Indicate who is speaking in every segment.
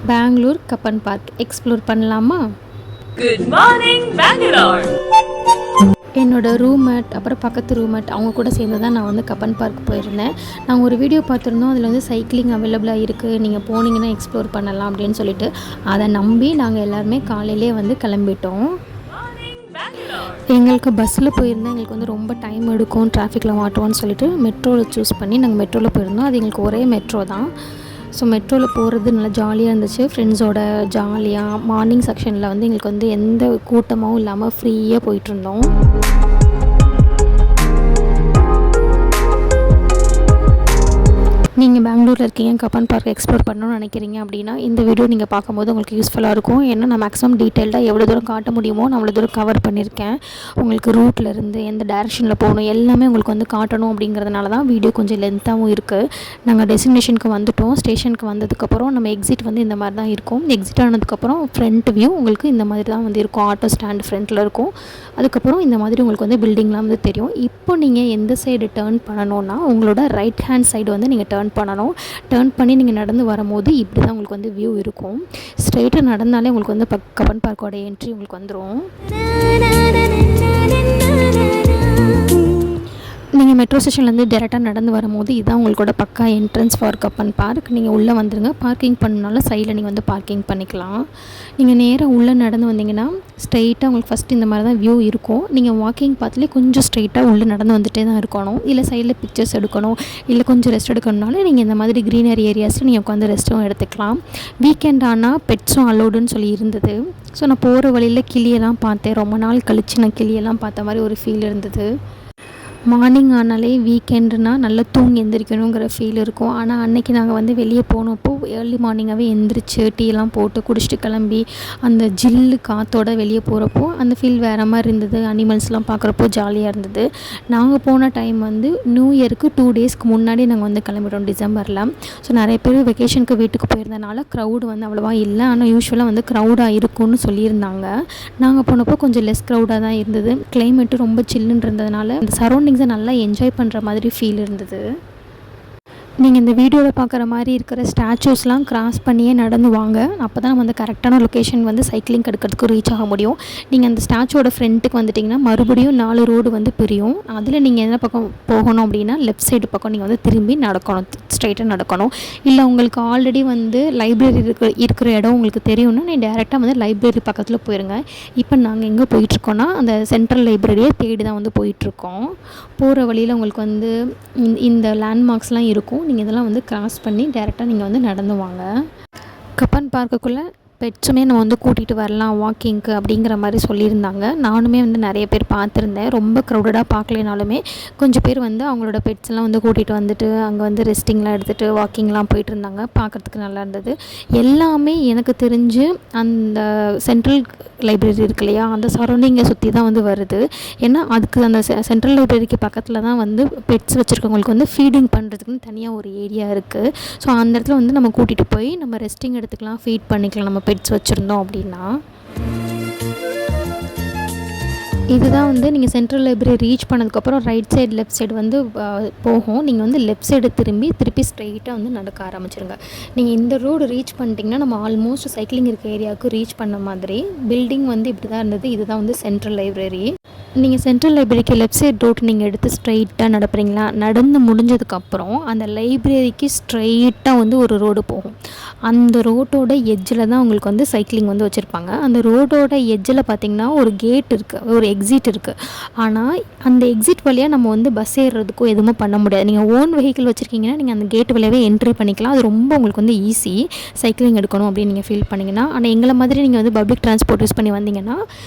Speaker 1: Bangalore Cubbon park explore பண்ணலாமா?
Speaker 2: Good morning Bengaluru.
Speaker 1: என்னோடய roommate அப்புறம் பக்கத்து ரூம்மேட் அவங்க கூட சேர்ந்து தான் நான் வந்து கப்பன் பார்க் போயிருந்தேன். நாங்கள் ஒரு வீடியோ பார்த்துருந்தோம், அதில் வந்து சைக்கிளிங் அவைலபிளாக இருக்குது, நீங்கள் போனீங்கன்னா எக்ஸ்ப்ளோர் பண்ணலாம் அப்படின்னு சொல்லிட்டு அதை நம்பி நாங்கள் எல்லாருமே காலையிலே வந்து கிளம்பிட்டோம். எங்களுக்கு பஸ்ஸில் போயிருந்தால் எங்களுக்கு வந்து ரொம்ப டைம் எடுக்கும், டிராஃபிக்கில் மாட்டோம்னு சொல்லிட்டு மெட்ரோவில் சூஸ் பண்ணி நாங்கள் மெட்ரோவில் போயிருந்தோம். அது எங்களுக்கு ஒரே மெட்ரோ தான். ஸோ மெட்ரோவில் போகிறது நல்லா ஜாலியாக இருந்துச்சு. ஃப்ரெண்ட்ஸோட ஜாலியாக மார்னிங் செக்ஷனில் வந்து எங்களுக்கு வந்து எந்த கூட்டமாகவும் இல்லாமல் ஃப்ரீயாக போயிட்டுருந்தோம். நீங்கள் பெங்களூரில் இருக்கீங்க, கப்பன் பார்க் எக்ஸ்ப்ளோர் பண்ணணும்னு நினைக்கிறீங்க அப்படின்னா இந்த வீடியோ நீங்கள் பார்க்கும்போது உங்களுக்கு யூஸ்ஃபுல்லாக இருக்கும். ஏன்னா நான் மேக்ஸிமம் டீட்டெயில்டாக எவ்வளோ தூரம் காட்ட முடியுமோ நான் அவ்வளோ தூரம் கவர் பண்ணியிருக்கேன். உங்களுக்கு ரூட்லேருந்து எந்த டேரெக்ஷனில் போகணும் எல்லாமே உங்களுக்கு வந்து காட்டணும் அப்படிங்கிறதுனால தான் வீடியோ கொஞ்சம் லென்த்தாகவும் இருக்குது. நாங்கள் டெஸ்டினேஷனுக்கு வந்துவிட்டோம். ஸ்டேஷனுக்கு வந்ததுக்கப்புறம் நம்ம எக்ஸிட் வந்து இந்த மாதிரி தான் இருக்கும். எக்ஸிட் ஆனதுக்கப்புறம் ஃப்ரண்ட் வியூ உங்களுக்கு இந்த மாதிரி தான் வந்து இருக்கும். ஆட்டோ ஸ்டாண்ட் ஃப்ரண்ட்டில் இருக்கும். அதுக்கப்புறம் இந்த மாதிரி உங்களுக்கு வந்து பில்டிங்லாம் வந்து தெரியும். இப்போ நீங்கள் எந்த சைடு டேர்ன் பண்ணணுன்னா உங்களோட ரைட் ஹேண்ட் சைடு வந்து நீங்கள் டேர்ன் பண்ணணும். டேர்ன் பண்ணி நீங்கள் நடந்து வரும்போது இப்படி தான் உங்களுக்கு வந்து வியூ இருக்கும். ஸ்ட்ரெயிட்டாக நடந்தாலே உங்களுக்கு வந்து கப்பன் பார்க்கோட என்ட்ரி உங்களுக்கு வந்துடும். நீங்கள் மெட்ரோ ஸ்டேஷன்லேருந்து டேரெக்டாக நடந்து வரும்போது இதுதான் உங்களோட பக்கா என்ட்ரன்ஸ் ஃபார் கப்பன் பார்க். நீங்கள் உள்ளே வந்துடுங்க. பார்க்கிங் பண்ணனால சைடில் நீங்கள் வந்து பார்க்கிங் பண்ணிக்கலாம். நீங்கள் நேராக உள்ளே நடந்து வந்தீங்கன்னா ஸ்ட்ரெயிட்டாக உங்களுக்கு ஃபஸ்ட்டு இந்த மாதிரி தான் வியூ இருக்கும். நீங்கள் வாக்கிங் பார்த்துலேயே கொஞ்சம் ஸ்ட்ரெயிட்டாக உள்ளே நடந்து வந்துகிட்டே தான் இருக்கணும். இல்லை சைடில் பிக்சர்ஸ் எடுக்கணும், இல்லை கொஞ்சம் ரெஸ்ட் எடுக்கணுனாலும் நீங்கள் இந்த மாதிரி க்ரீனரி ஏரியாஸில் நீங்கள் உட்காந்து ரெஸ்ட்டும் எடுத்துக்கலாம். வீக்கெண்ட் ஆனால் பெட்ஸும் அலோடுன்னு சொல்லி இருந்தது. ஸோ நான் போகிற வழியில் கிளியெல்லாம் பார்த்தேன். ரொம்ப நாள் கழித்து நான் கிளியெல்லாம் பார்த்த மாதிரி ஒரு ஃபீல் இருந்தது. மார்னிங் ஆனாலே வீக்கெண்டுனால் நல்லா தூங்கி எந்திரிக்கணுங்கிற ஃபீல் இருக்கும். ஆனால் அன்றைக்கி நாங்கள் வந்து வெளியே போனப்போ ஏர்லி மார்னிங்காகவே எந்திரிச்சு டீலாம் போட்டு குடிச்சிட்டு கிளம்பி அந்த ஜில்லு காற்றோட வெளியே போகிறப்போ அந்த ஃபீல் வேறு மாதிரி இருந்தது. அனிமல்ஸ்லாம் பார்க்குறப்போ ஜாலியாக இருந்தது. நாங்கள் போன டைம் வந்து நியூ இயருக்கு 2 டேஸ்க்கு முன்னாடி நாங்கள் வந்து கிளம்பிட்டோம் டிசம்பரில். ஸோ நிறைய பேர் வெக்கேஷனுக்கு வீட்டுக்கு போயிருந்தனால க்ரௌடு வந்து அவ்வளோவா இல்லை. ஆனால் யூஸ்வலாக வந்து க்ரௌடாக இருக்கும்னு சொல்லியிருந்தாங்க. நாங்கள் போனப்போ கொஞ்சம் லெஸ் க்ரௌடாக தான் இருந்தது. கிளைமேட்டு ரொம்ப சில்லுன்னு இருந்ததுனால அந்த சரௌண்டிங்ஸை நல்லா என்ஜாய் பண்ணுற மாதிரி ஃபீல் இருந்தது. நீங்கள் இந்த வீடியோவில் பார்க்குற மாதிரி இருக்கிற ஸ்டாச்சூஸ்லாம் கிராஸ் பண்ணியே நடந்து வாங்க. அப்போ தான் நம்ம வந்து கரெக்டான லொக்கேஷன் வந்து சைக்கிளிங் எடுக்கிறதுக்கு ரீச் ஆக முடியும். நீங்கள் அந்த ஸ்டாச்சோட ஃப்ரண்ட்டுக்கு வந்துட்டிங்கன்னா மறுபடியும் 4 ரோடு வந்து பிரியும். அதில் நீங்கள் என்ன பக்கம் போகணும் அப்படின்னா லெஃப்ட் சைடு பக்கம் நீங்கள் வந்து திரும்பி நடக்கணும், ஸ்ட்ரைட்டாக நடக்கணும். இல்லை உங்களுக்கு ஆல்ரெடி வந்து லைப்ரரி இருக்கிற இடம் உங்களுக்கு தெரியும்னா நீங்கள் டேரெக்டாக வந்து லைப்ரரி பக்கத்தில் போயிருங்க. இப்போ நாங்கள் எங்கே போயிட்டுருக்கோன்னா அந்த சென்ட்ரல் லைப்ரரியை தேடி தான் வந்து போயிட்டுருக்கோம். போகிற வழியில் உங்களுக்கு வந்து இந்த லேண்ட்மார்க்ஸ்லாம் இருக்கும். நீங்கள் இதெல்லாம் வந்து கிராஸ் பண்ணி டேரெக்டாக நீங்கள் வந்து நடந்து வாங்க. கப்பன் பார்க்குக்குள்ளே பெட்ஸுமே நம்ம வந்து கூட்டிகிட்டு வரலாம் வாக்கிங்க்கு அப்படிங்கிற மாதிரி சொல்லியிருந்தாங்க. நானுமே வந்து நிறைய பேர் பார்த்துருந்தேன். ரொம்ப க்ரௌடடாக பார்க்கலைனாலுமே கொஞ்சம் பேர் வந்து அவங்களோட பெட்ஸ்லாம் வந்து கூட்டிகிட்டு வந்துட்டு அங்கே வந்து ரெஸ்டிங்லாம் எடுத்துகிட்டு வாக்கிங்லாம் போயிட்டு இருந்தாங்க. பார்க்குறதுக்கு நல்லா இருந்தது. எல்லாமே எனக்கு தெரிஞ்சு அந்த சென்ட்ரல் லைப்ரரி இருக்கு இல்லையா, அந்த சரௌண்டிங்கை சுற்றி தான் வந்து வருது. ஏன்னா அதுக்கு அந்த சென்ட்ரல் லைப்ரரிக்கு பக்கத்தில் தான் வந்து பெட்ஸ் வச்சுருக்கவங்களுக்கு வந்து ஃபீடிங் பண்ணுறதுக்குன்னு தனியாக ஒரு ஏரியா இருக்குது. ஸோ அந்த இடத்துல வந்து நம்ம கூட்டிகிட்டு போய் நம்ம ரெஸ்டிங் எடுத்துக்கலாம், ஃபீட் பண்ணிக்கலாம் நம்ம பெட்ஸ் வச்சுருந்தோம் அப்படின்னா. இதுதான் வந்து நீங்கள் சென்ட்ரல் லைப்ரரி ரீச் பண்ணதுக்கப்புறம் ரைட் சைடு லெஃப்ட் சைடு வந்து போகும். நீங்கள் வந்து லெஃப்ட் சைடு திருப்பி ஸ்ட்ரெயிட்டாக வந்து நடக்க ஆரம்பிச்சிருங்க. நீங்கள் இந்த ரோடு ரீச் பண்ணிட்டீங்கன்னா நம்ம ஆல்மோஸ்ட் சைக்கிளிங் இருக்க ஏரியாவுக்கு ரீச் பண்ண மாதிரி. பில்டிங் வந்து இப்படி தான் இருந்தது. இதுதான் வந்து சென்ட்ரல் லைப்ரரி. நீங்கள் சென்ட்ரல் லைப்ரரிக்கு லெஃப்ட் சைடு ரோட்டு நீங்கள் எடுத்து ஸ்ட்ரெயிட்டாக நடப்புறீங்களா, நடந்து முடிஞ்சதுக்கப்புறம் அந்த லைப்ரரிக்கு ஸ்ட்ரெயிட்டாக வந்து ஒரு ரோடு போகும். அந்த ரோட்டோட எட்ஜில் தான் உங்களுக்கு வந்து சைக்கிளிங் வந்து வச்சுருப்பாங்க. அந்த ரோட்டோட எட்ஜில் பார்த்திங்கன்னா ஒரு கேட் இருக்குது, ஒரு எக்ஸிட் இருக்குது. ஆனால் அந்த எக்ஸிட் வழியாக நம்ம வந்து பஸ் ஏறுறதுக்கும் எதுவுமே பண்ண முடியாது. நீங்கள் ஓன் வெஹிக்கிள் வச்சுருக்கீங்கன்னா நீங்கள் அந்த கேட் வழியாகவே என்ட்ரி பண்ணிக்கலாம். அது ரொம்ப உங்களுக்கு வந்து ஈஸி சைக்கிளிங் எடுக்கணும் அப்படின்னு நீங்கள் ஃபீல் பண்ணிங்கன்னா. ஆனால் எங்களை மாதிரி நீங்கள் வந்து பப்ளிக் ட்ரான்ஸ்போர்ட் யூஸ் பண்ணி வந்தீங்கன்னா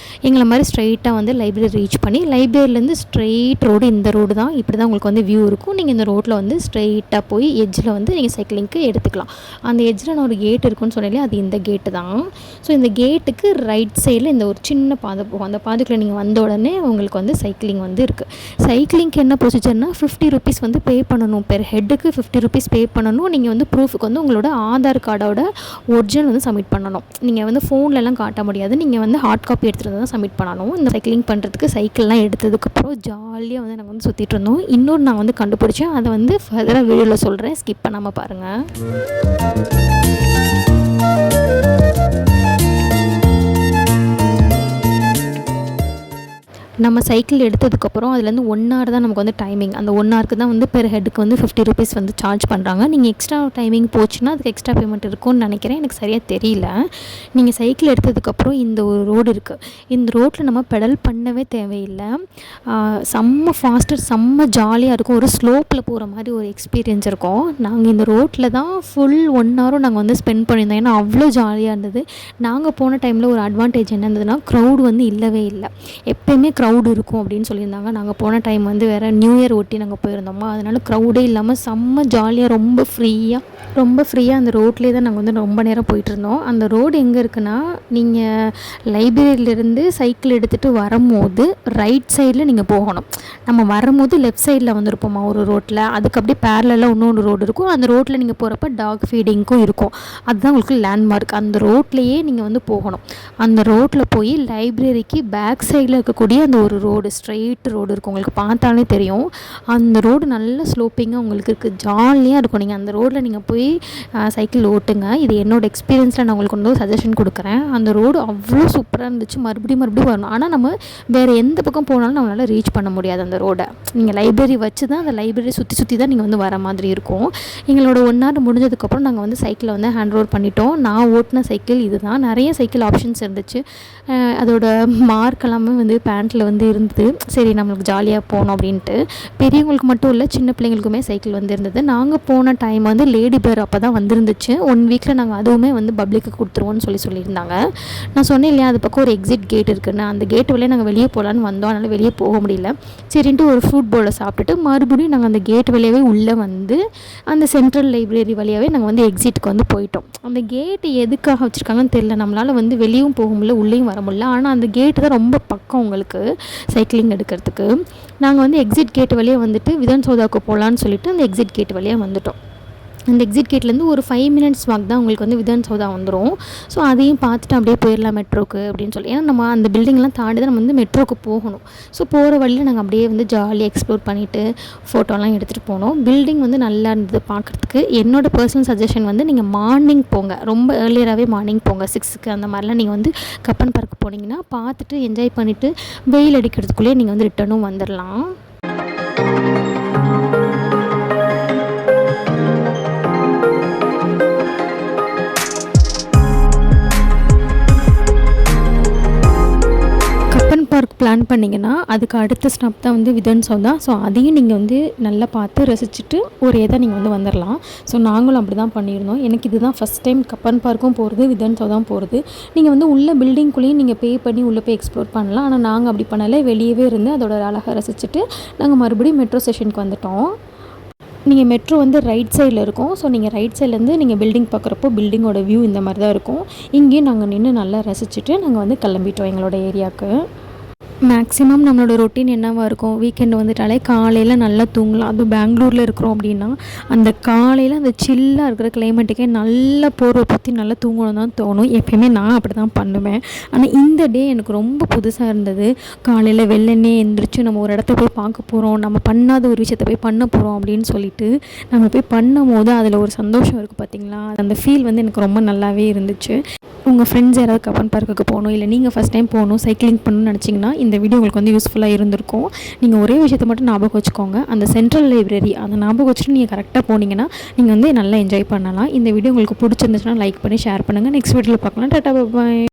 Speaker 1: எங்களை மாதிரி ஸ்ட்ரெயிட்டாக வந்து லைப்ரரி ரீச் பண்ணி லைப்ரரியிலேருந்து ஸ்ட்ரெயிட் ரோடு இந்த ரோடு தான், இப்படி தான் உங்களுக்கு வந்து வியூ இருக்கும். நீங்கள் இந்த ரோட்டில் வந்து ஸ்ட்ரெயிட்டாக போய் எட்ஜில் வந்து நீங்கள் சைக்கிளிங்க்கு எடுத்துக்கலாம். அந்த எட்ஜில் நான் ஒரு கேட் இருக்குன்னு சொன்னாலே அது இந்த கேட்டு தான். ஸோ இந்த கேட்டுக்கு ரைட் சைடில் இந்த ஒரு சின்ன பாதை போகும். அந்த பாதைக்குள்ளே நீங்கள் வந்த உடனே உங்களுக்கு வந்து சைக்கிளிங் வந்து இருக்குது. சைக்கிளிங்க்கு என்ன ப்ரொசீஜர்னால் 50 rupees வந்து பே பண்ணணும். பெர் ஹெட்டுக்கு 50 rupees பே பண்ணணும். நீங்கள் வந்து ப்ரூஃபுக்கு வந்து உங்களோட ஆதார் கார்டோட ஒரிஜினல் வந்து சப்மிட் பண்ணணும். நீங்கள் வந்து ஃபோன்லலாம் காட்ட முடியாது. நீங்கள் வந்து ஹார்ட் காப்பி எடுத்துகிட்டு தான் சப்மிட் பண்ணணும். இந்த சைக்கிளிங் பண்ணுறதுக்கு சைக்கிள்லாம் எடுத்ததுக்கப்புறம் ஜாலியாக வந்து நாங்கள் வந்து சுற்றிட்டு இருந்தோம். இன்னொரு நான் வந்து கண்டுபிடிச்சேன். அதை வந்து ஃபர்தராக வீடியோவில் சொல்கிறேன், ஸ்கிப் பண்ணாமல் பாருங்கள். நம்ம சைக்கிள் எடுத்ததுக்கப்புறம் அதுலேருந்து 1 hour தான் நமக்கு வந்து டைமிங். அந்த 1 hourக்கு தான் வந்து பெர் ஹெட்டுக்கு வந்து 50 rupees வந்து சார்ஜ் பண்ணுறாங்க. நீங்கள் எக்ஸ்ட்ரா டைமிங் போச்சுன்னா அதுக்கு எக்ஸ்ட்ரா பேமெண்ட் இருக்கும்னு நினைக்கிறேன், எனக்கு சரியாக தெரியல. நீங்கள் சைக்கிள் எடுத்ததுக்கப்புறம் இந்த ஒரு ரோடு இருக்குது. இந்த ரோட்டில் நம்ம பெடல் பண்ணவே தேவையில்லை. செம்ம ஃபாஸ்டர், செம்ம ஜாலியாக இருக்கும். ஒரு ஸ்லோப்பில் போகிற மாதிரி ஒரு எக்ஸ்பீரியன்ஸ் இருக்கும். நாங்கள் இந்த ரோட்டில் தான் ஃபுல் 1 hour நாங்கள் வந்து ஸ்பெண்ட் பண்ணியிருந்தோம். ஏன்னா அவ்வளோ ஜாலியாக இருந்தது. நாங்கள் போன டைமில் ஒரு அட்வான்டேஜ் என்ன இருந்ததுன்னா, க்ரௌடு வந்து இல்லவே இல்லை. எப்போயுமே க்ரௌடு இருக்கும் அப்படின்னு சொல்லியிருந்தாங்க. நாங்கள் போன டைம் வந்து வேறு நியூ இயர் ஒட்டி நாங்கள் போயிருந்தோமா, அதனால் க்ரௌடே இல்லாமல் செம்ம ஜாலியாக ரொம்ப ஃப்ரீயாக அந்த ரோட்லேயே தான் நாங்கள் வந்து ரொம்ப நேரம் போயிட்டுருந்தோம். அந்த ரோடு எங்கே இருக்குன்னா, நீங்கள் லைப்ரரியிலேருந்து சைக்கிள் எடுத்துகிட்டு வரும்போது ரைட் சைடில் நீங்கள் போகணும். நம்ம வரும்போது லெஃப்ட் சைடில் வந்துருப்போமா ஒரு ரோட்டில், அதுக்கு அப்படியே பேரலாக இன்னொன்று ரோடு இருக்கும். அந்த ரோட்டில் நீங்கள் போகிறப்ப டாக் ஃபீடிங்க்கும் இருக்கும். அதுதான் உங்களுக்கு லேண்ட்மார்க். அந்த ரோட்லேயே நீங்கள் வந்து போகணும். அந்த ரோட்டில் போய் லைப்ரரிக்கு பேக் சைடில் இருக்கக்கூடிய அந்த ஒரு ரோடு, ஸ்ட்ரெயிட் ரோடு இருக்கும், உங்களுக்கு பார்த்தாலே தெரியும். அந்த ரோடு நல்ல ஸ்லோப்பிங்காக உங்களுக்கு இருக்குது, ஜாலியாக இருக்கும். நீங்கள் அந்த ரோட்டில் நீங்கள் போய் சைக்கிள் ஓட்டுங்க. இது என்னோடய எக்ஸ்பீரியன்ஸில் நான் உங்களுக்கு வந்து சஜஷன் கொடுக்குறேன். அந்த ரோடு அவ்வளோ சூப்பராக இருந்துச்சு. மறுபடியும் வரணும். ஆனால் நம்ம வேறு எந்த பக்கம் போனாலும் நம்மளால் ரீச் பண்ண முடியாது அந்த ரோடை. நீங்கள் லைப்ரரி வச்சு தான் அந்த லைப்ரரி சுற்றி தான் நீங்கள் வந்து வர மாதிரி இருக்கும். எங்களோட 1 hour முடிஞ்சதுக்கப்புறம் நாங்கள் வந்து சைக்கிளை வந்து ஹேண்ட் ஓவர் பண்ணிட்டோம். நான் ஓட்டின சைக்கிள் இது தான். நிறைய சைக்கிள் ஆப்ஷன்ஸ் இருந்துச்சு. அதோட மார்க் எல்லாமே வந்து பேண்ட்டில் வந்து இருந்தது. சரி, நம்மளுக்கு ஜாலியாக போகணும் அப்படின்ட்டு. பெரியவங்களுக்கு மட்டும் இல்லை, சின்ன பிள்ளைங்களுக்குமே சைக்கிள் வந்து இருந்தது. நாங்கள் போன டைம் வந்து லேடி பேர் அப்போ தான் வந்துருந்துச்சு. 1 weekல நாங்கள் அதுவுமே வந்து பப்ளிக்கு கொடுத்துருவோன்னு சொல்லியிருந்தாங்க. நான் சொன்னேன் இல்லையா, அது பக்கம் ஒரு எக்ஸிட் கேட் இருக்குன்னு. அந்த கேட் வழியாக நாங்கள் வெளியே போகலான்னு வந்தோம். அதனால் வெளியே போக முடியல. சரின்ட்டு ஒரு ஃப்ரூட் பவுலை சாப்பிட்டுட்டு மறுபடியும் நாங்கள் அந்த கேட் வழியாகவே உள்ளே வந்து அந்த சென்ட்ரல் லைப்ரரி வழியாகவே நாங்கள் வந்து எக்ஸிட்டுக்கு வந்து போயிட்டோம். அந்த கேட்டு எதுக்காக வச்சுருக்காங்கன்னு தெரியல. நம்மளால் வந்து வெளியும் போக முடியல, உள்ளேயும் வர முடியல. ஆனால் அந்த கேட்டு தான் ரொம்ப பக்கம் உங்களுக்கு சைக்கிளிங் எடுக்கிறதுக்கு. நாங்கள் வந்து எக்ஸிட் கேட் வழியாக வந்துட்டு விதான் சௌதாவுக்கு போகலான்னு சொல்லிட்டு அந்த எக்ஸிட் கேட் வழியாக வந்துட்டோம். அந்த எக்ஸிட் கேட்லேருந்து ஒரு 5 minutes வாக் தான் உங்களுக்கு வந்து விதான் சௌதா வந்துடும். ஸோ அதையும் பார்த்துட்டு அப்படியே போயிடலாம் மெட்ரோக்கு அப்படின்னு சொல்லி. ஏன்னா நம்ம அந்த பில்டிங்லாம் தாண்டி தான் நம்ம வந்து மெட்ரோக்கு போகணும். ஸோ போகிற வழியில் நாங்கள் அப்படியே வந்து ஜாலியாக எக்ஸ்ப்ளோர் பண்ணிவிட்டு ஃபோட்டோலாம் எடுத்துகிட்டு போனோம். பில்டிங் வந்து நல்லா இருந்தது பார்க்குறதுக்கு. என்னோடய பர்சனல் சஜஷன் வந்து நீங்கள் மார்னிங் போங்க, ரொம்ப ஏர்லியராகவே மார்னிங் போங்க. 6க்கு அந்த மாதிரிலாம் நீங்கள் வந்து கப்பன் பார்க் போனீங்கன்னா பார்த்துட்டு என்ஜாய் பண்ணிவிட்டு வெயில் அடிக்கிறதுக்குள்ளேயே நீங்கள் வந்து ரிட்டர்னும் வந்துடலாம். பார்க் பிளான் பண்ணிங்கன்னா அதுக்கு அடுத்த ஸ்டாப் தான் வந்து விதான் சௌதா. ஸோ அதையும் நீங்கள் வந்து நல்லா பார்த்து ரசிச்சுட்டு ஒரே தான் நீங்கள் வந்து வந்துடலாம். ஸோ நாங்களும் அப்படி தான் பண்ணியிருந்தோம். எனக்கு இதுதான் ஃபஸ்ட் டைம் கப்பன் பார்க்கும் போகிறது, விதான் சௌதாவும் போகிறது. நீங்கள் வந்து உள்ள பில்டிங்குள்ளேயும் நீங்கள் பே பண்ணி உள்ளே போய் எக்ஸ்ப்ளோர் பண்ணலாம். ஆனால் நாங்கள் அப்படி பண்ணலை, வெளியவே இருந்து அதோட அழகாக ரசிச்சுட்டு நாங்கள் மறுபடியும் மெட்ரோ ஸ்டேஷனுக்கு வந்துட்டோம். நீங்கள் மெட்ரோ வந்து ரைட் சைடில் இருக்கும். ஸோ நீங்கள் ரைட் சைட்லேருந்து நீங்கள் பில்டிங் பார்க்குறப்போ பில்டிங்கோட வியூ இந்த மாதிரி தான் இருக்கும். இங்கேயும் நாங்கள் நின்று நல்லா ரசிச்சுட்டு நாங்கள் வந்து கிளம்பிட்டோம் எங்களோட ஏரியாவுக்கு. மேக்ஸிமம் நம்மளோட ரொட்டீன் என்னவாக இருக்கும், வீக்கெண்டு வந்துட்டாலே காலையில் நல்லா தூங்கலாம். அதுவும் பெங்களூரில் இருக்கிறோம் அப்படின்னா அந்த காலையில் அந்த சில்லாக இருக்கிற கிளைமேட்டுக்கே நல்லா போர்வை பற்றி நல்லா தூங்கணும் தான் தோணும். எப்பயுமே நான் அப்படி தான் பண்ணுவேன். ஆனால் இந்த டே எனக்கு ரொம்ப புதுசாக இருந்தது. காலையில் வெள்ளனே எழுந்திரிச்சு நம்ம ஒரு இடத்த போய் பார்க்க போகிறோம், நம்ம பண்ணாத ஒரு விஷயத்தை போய் பண்ண போகிறோம் அப்படின்னு சொல்லிட்டு நம்ம போய் பண்ணும் போது அதில் ஒரு சந்தோஷம் இருக்குது பார்த்தீங்களா. அந்த ஃபீல் வந்து எனக்கு ரொம்ப நல்லாவே இருந்துச்சு. உங்கள் ஃப்ரெண்ட்ஸ் யாராவது கப்பன் பார்க்குக்கு போகணும், இல்லை நீங்கள் ஃபஸ்ட் டைம் போகணும், சைக்கிளிங் பண்ணணும்னு நினச்சிங்கன்னா இந்த வீடியோ உங்களுக்கு வந்து யூஸ்ஃபுல்லாக இருந்திருக்கும். நீங்கள் ஒரே விஷயத்தை மட்டும் ஞாபகம் வச்சுக்கோங்க, அந்த சென்ட்ரல் லைப்ரரி அந்த ஞாபகம் வச்சுட்டு நீங்கள் கரெக்டாக போனீங்கன்னா நீங்கள் வந்து நல்லா என்ஜாய் பண்ணலாம். இந்த வீடியோ உங்களுக்கு பிடிச்சிருந்துச்சுன்னா லைக் பண்ணி ஷேர் பண்ணுங்கள். நெக்ஸ்ட் வீடியோவில் பார்க்கலாம். டாடா, பாய்.